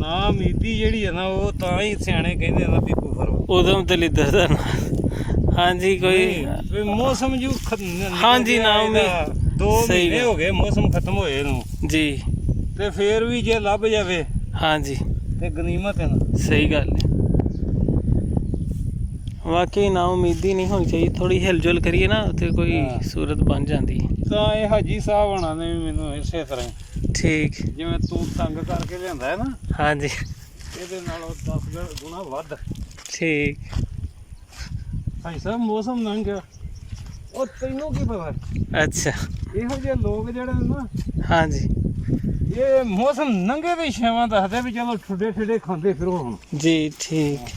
ਨਾ ਉਮੀਦੀ ਜਿਹੜੀ ਹੈ ਨਾ ਉਹ ਤਾਂ ਹੀ ਸਿਆਣੇ ਕਹਿੰਦੇ ਆ ਨਾ ਵੀ ਕੁਫਰ ਉਦਮ ਤੇ ਲਿੱਦਰ ਦਾ ਨਾਂ। ਹਾਂਜੀ ਕੋਈ ਵੀ ਮੌਸਮ ਜੂ ਹਾਂਜੀ ਨਾ ਉਮੀਦ 2 ਮਹੀਨੇ ਹੋ ਗਏ ਮੌਸਮ ਖਤਮ ਹੋਏ ਨੂੰ ਜੀ, ਤੇ ਫੇਰ ਵੀ ਜੇ ਲੱਭ ਜਾਵੇ ਹਾਂਜੀ ਤੇ ਗਨੀਮਤ ਹੈ ਨਾ। ਸਹੀ ਗੱਲ ਹੈ, ਵਾਕਈ ਨਾ ਉਮੀਦੀ ਨਹੀਂ ਹੋਣੀ ਚਾਹੀਦੀ। ਥੋੜੀ ਹਿਲਜੁਲ ਕਰੀਏ ਨਾ ਤੇ ਕੋਈ ਸੂਰਤ ਬਣ ਜਾਂਦੀ। ਤਾਂ ਇਹ ਹਾਜੀ ਸਾਹਿਬ ਹੋਣਾ ਨੇ ਵੀ ਮੈਨੂੰ ਇਸੇ ਤਰ੍ਹਾਂ ਠੀਕ, ਜਿਵੇਂ ਤੂੰ ਤੰਗ ਕਰਕੇ ਲਿਆਂਦਾ ਹੈ ਨਾ, ਹਾਂਜੀ ਇਹਦੇ ਨਾਲੋਂ 10 ਗੁਣਾ ਵੱਧ। ਠੀਕ, ਹਾਜੀ ਸਾਹਿਬ ਮੌਸਮ ਲੰਘ ਗਿਆ, ਉਹ ਤੈਨੂੰ ਕੀ ਪਤਾ। ਅੱਛਾ ਇਹੋ ਜਿਹੇ ਲੋਕ ਜਿਹੜੇ ਨੇ ਨਾ, ਹਾਂਜੀ ਇਹ ਮੌਸਮ ਲੰਘੇ ਵੀ ਛੇਵਾਂ ਦੱਸਦੇ ਵੀ चलो ठुडे ठुडे खाते फिरो हम जी। ठीक,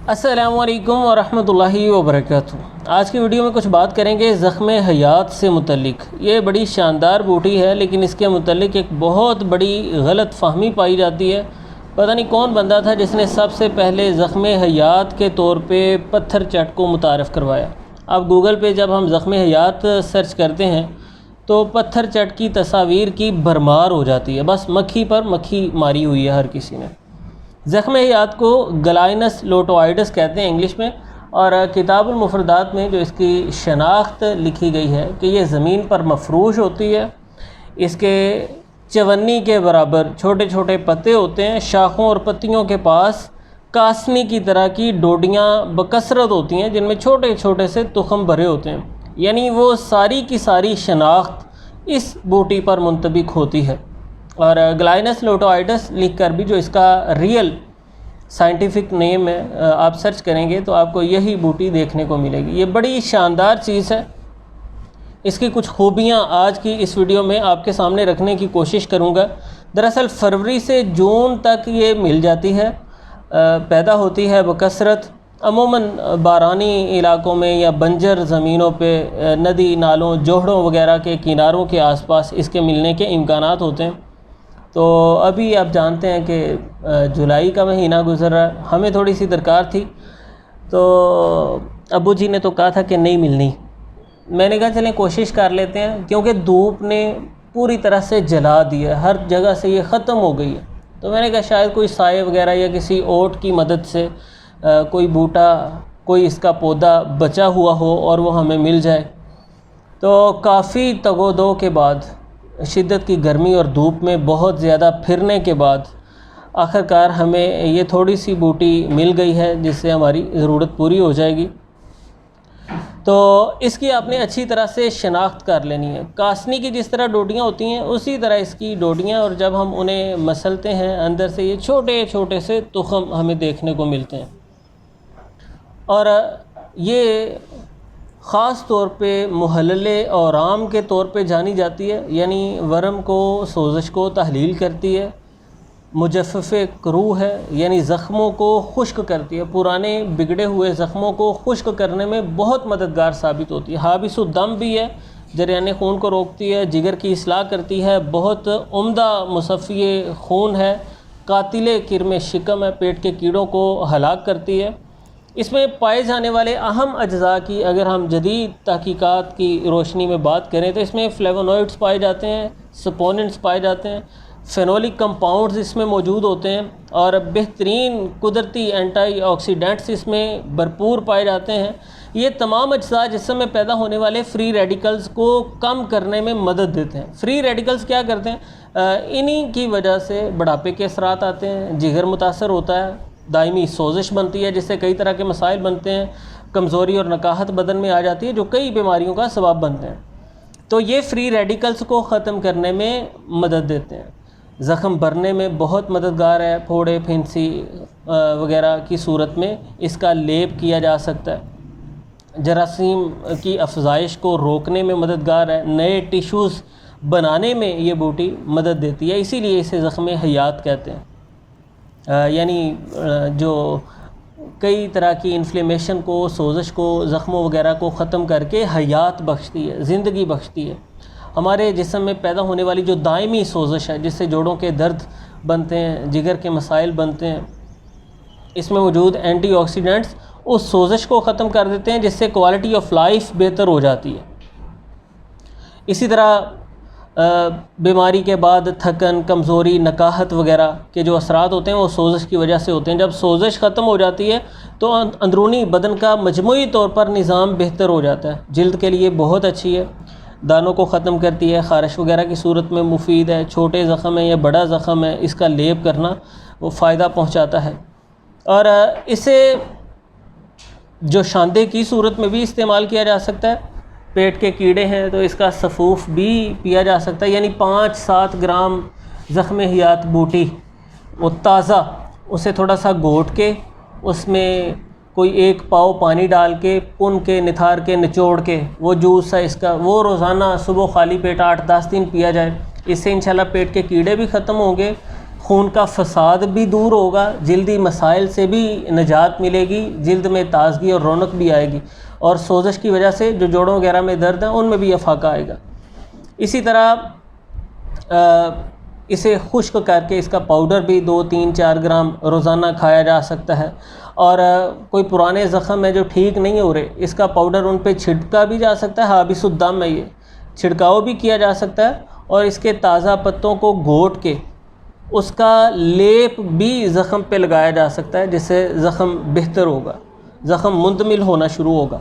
अस्सलामुअलैकुम वरहमतुल्लाहि वबरकातुहू। आज की वीडियो में कुछ बात करेंगे ज़ख्म हयात से मुतल्लिक। ये बड़ी शानदार बूटी है, लेकिन इसके मुतल्लिक एक बहुत बड़ी गलत फ़हमी पाई जाती है। पता नहीं कौन बंदा था जिसने सबसे पहले ज़ख्म हयात के तौर पे पत्थर चट को मुतारफ़ करवाया। अब गूगल पे जब हम ज़ख्म हयात सर्च करते हैं तो पत्थर चट की तस्वीर की भरमार हो जाती है। बस मक्खी पर मक्खी मारी हुई है हर किसी ने। ज़ख्म हयात को गलाइनस लोटोइडस कहते हैं इंग्लिश में, और किताबुल मुफरदात में जो इसकी शनाख्त लिखी गई है कि ये ज़मीन पर मफरूश होती है। इसके चवन्नी के बराबर छोटे छोटे पत्ते होते हैं। शाखों और पत्तियों के पास कासनी की तरह की डोडियाँ बकसरत होती हैं जिनमें छोटे छोटे से तुखम भरे होते हैं। यानी वो सारी की सारी शनाख्त इस बूटी पर मुंतबिक होती है। और ग्लाइनस लोटोइडस लिख कर भी जो इसका रियल साइंटिफिक नेम है, आप सर्च करेंगे तो आपको यही बूटी देखने को मिलेगी। ये बड़ी शानदार चीज़ है। इसकी कुछ खूबियाँ आज की इस वीडियो में आपके सामने रखने की कोशिश करूँगा। दरअसल फरवरी से जून तक ये मिल जाती है, पैदा होती है बकसरत। अमूमन बारानी इलाकों में या बंजर ज़मीनों पे, नदी नालों जोहड़ों वगैरह के किनारों के आसपास इसके मिलने के इम्कानात होते हैं। तो अभी आप जानते हैं कि जुलाई का महीना गुज़र रहा है, हमें थोड़ी सी दरकार थी, तो अबू जी ने तो कहा था कि नहीं मिलनी। मैंने कहा चलें कोशिश कर लेते हैं, क्योंकि धूप ने पूरी तरह से जला दिया, हर जगह से ये ख़त्म हो गई है। तो मैंने कहा शायद कोई साए वगैरह या किसी ओट की मदद से कोई बूटा, कोई इसका पौधा बचा हुआ हो और वो हमें मिल जाए। तो काफ़ी तगोदो के बाद, शिद्दत की गर्मी और धूप में बहुत ज़्यादा फिरने के बाद आखिरकार हमें ये थोड़ी सी बूटी मिल गई है जिससे हमारी ज़रूरत पूरी हो जाएगी। तो इसकी आपने अच्छी तरह से शनाख्त कर लेनी है। कासनी की जिस तरह डोडियाँ होती हैं उसी तरह इसकी डोडियाँ, और जब हम उन्हें मसलते हैं अंदर से ये छोटे छोटे से तुखम हमें देखने को मिलते हैं। और ये ख़ास तौर पे मुहल्ले और आम के तौर पे जानी जाती है, यानी वरम को, सोज़श को तहलील करती है। मुजफ़्फ़े करू है, यानी ज़ख्मों को खुश्क करती है। पुराने बिगड़े हुए ज़ख्मों को खुश्क करने में बहुत मददगार साबित होती है। हाबिसुद्दम भी है, जरियान खून को रोकती है, जिगर की इस्लाह करती है, बहुत उम्दा मुसफ़्फ़ी खून है, कातिल किरम शिकम है, पेट के कीड़ों को हलाक करती है। इसमें पाए जाने वाले अहम अज्जा की अगर हम जदीद तहकीकात की रोशनी में बात करें तो इसमें फ्लेवोनॉइड्स पाए जाते हैं, सपोनेंट्स पाए जाते हैं, फेनोलिक कंपाउंड्स इसमें मौजूद होते हैं, और बेहतरीन कुदरती एंटीऑक्सीडेंट्स इसमें भरपूर पाए जाते हैं। ये तमाम अज्जा जिस्म में पैदा होने वाले फ्री रेडिकल्स को कम करने में मदद देते हैं। फ्री रेडिकल्स क्या करते हैं? इन्हीं की वजह से बुढ़ापे के असरात आते हैं, जिगर मुतासर होता है, दायमी सोजिश बनती है जिससे कई तरह के मसाइल बनते हैं, कमज़ोरी और नकाहत बदन में आ जाती है जो कई बीमारियों का सबब बनते हैं। तो ये फ्री रेडिकल्स को ख़त्म करने में मदद देते हैं। ज़ख़म भरने में बहुत मददगार है। फोड़े फिंसी वगैरह की सूरत में इसका लेप किया जा सकता है। जरासीम की अफजाइश को रोकने में मददगार है। नए टिश्यूज़ बनाने में ये बूटी मदद देती है, इसीलिए इसे ज़ख्म हयात कहते हैं। यानी जो कई तरह की इन्फ्लेमेशन को, सोज़श को, ज़ख्मों वगैरह को ख़त्म करके हयात बख्शती है, ज़िंदगी बख्शती है। हमारे जिस्म में पैदा होने वाली जो दायमी सोज़श है, जिससे जोड़ों के दर्द बनते हैं, जिगर के मसाइल बनते हैं, इसमें मौजूद एंटीऑक्सीडेंट्स उस सोज़श को ख़त्म कर देते हैं, जिससे क्वालिटी ऑफ लाइफ बेहतर हो जाती है। इसी तरह بیماری کے بعد تھکن، کمزوری، نکاہت وغیرہ کے جو اثرات ہوتے ہیں وہ سوزش کی وجہ سے ہوتے ہیں۔ جب سوزش ختم ہو جاتی ہے تو اندرونی بدن کا مجموعی طور پر نظام بہتر ہو جاتا ہے۔ جلد کے لیے بہت اچھی ہے، دانوں کو ختم کرتی ہے، خارش وغیرہ کی صورت میں مفید ہے، چھوٹے زخم ہے یا بڑا زخم ہے اس کا لیپ کرنا وہ فائدہ پہنچاتا ہے۔ اور اسے جو شاندے کی صورت میں بھی استعمال کیا جا سکتا ہے۔ پیٹ کے کیڑے ہیں تو اس کا سفوف بھی پیا جا سکتا ہے، یعنی 5-7 گرام زخم حیات بوٹی وہ تازہ، اسے تھوڑا سا گھوٹ کے اس میں کوئی 1 پاؤ پانی ڈال کے پن کے نتھار کے نچوڑ کے وہ جوس ہے اس کا، وہ روزانہ صبح خالی پیٹ 8-10 دن پیا جائے۔ اس سے انشاءاللہ پیٹ کے کیڑے بھی ختم ہوں گے، خون کا فساد بھی دور ہوگا، جلدی مسائل سے بھی نجات ملے گی، جلد میں تازگی اور رونق بھی آئے گی، اور سوزش کی وجہ سے جو جوڑوں وغیرہ میں درد ہیں ان میں بھی افاقہ آئے گا۔ اسی طرح اسے خشک کر کے اس کا پاؤڈر بھی 2-3-4 گرام روزانہ کھایا جا سکتا ہے۔ اور کوئی پرانے زخم ہے جو ٹھیک نہیں ہو رہے، اس کا پاؤڈر ان پہ چھڑکا بھی جا سکتا ہے، حابس الدم ہے، یہ چھڑکاؤ بھی کیا جا سکتا ہے، اور اس کے تازہ پتوں کو گھوٹ کے اس کا لیپ بھی زخم پہ لگایا جا سکتا ہے، جس سے زخم بہتر ہوگا، زخم منتمل ہونا شروع ہوگا۔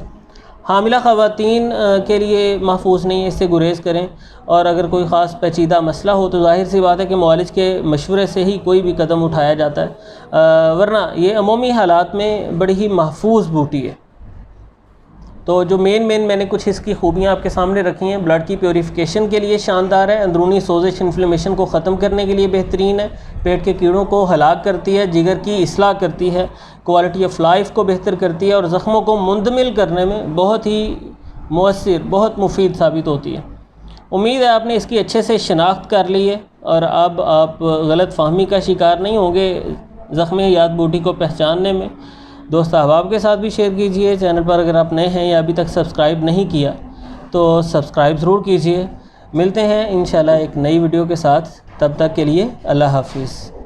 حاملہ خواتین کے لیے محفوظ نہیں ہے، اس سے گریز کریں، اور اگر کوئی خاص پیچیدہ مسئلہ ہو تو ظاہر سی بات ہے کہ معالج کے مشورے سے ہی کوئی بھی قدم اٹھایا جاتا ہے، ورنہ یہ عمومی حالات میں بڑی ہی محفوظ بوٹی ہے۔ تو جو مین میں نے کچھ اس کی خوبیاں آپ کے سامنے رکھی ہیں۔ بلڈ کی پیوریفیکیشن کے لیے شاندار ہے، اندرونی سوزش انفلیمیشن کو ختم کرنے کے لیے بہترین ہے، پیٹ کے کیڑوں کو ہلاک کرتی ہے، جگر کی اصلاح کرتی ہے، کوالٹی آف لائف کو بہتر کرتی ہے، اور زخموں کو مندمل کرنے میں بہت ہی مؤثر، بہت مفید ثابت ہوتی ہے۔ امید ہے آپ نے اس کی اچھے سے شناخت کر لی ہے، اور اب آپ غلط فہمی کا شکار نہیں ہوں گے زخم حیات بوٹی کو پہچاننے میں۔ دوست احباب کے ساتھ بھی شیئر کیجئے۔ چینل پر اگر آپ نئے ہیں یا ابھی تک سبسکرائب نہیں کیا تو سبسکرائب ضرور کیجئے۔ ملتے ہیں انشاءاللہ ایک نئی ویڈیو کے ساتھ، تب تک کے لیے اللہ حافظ۔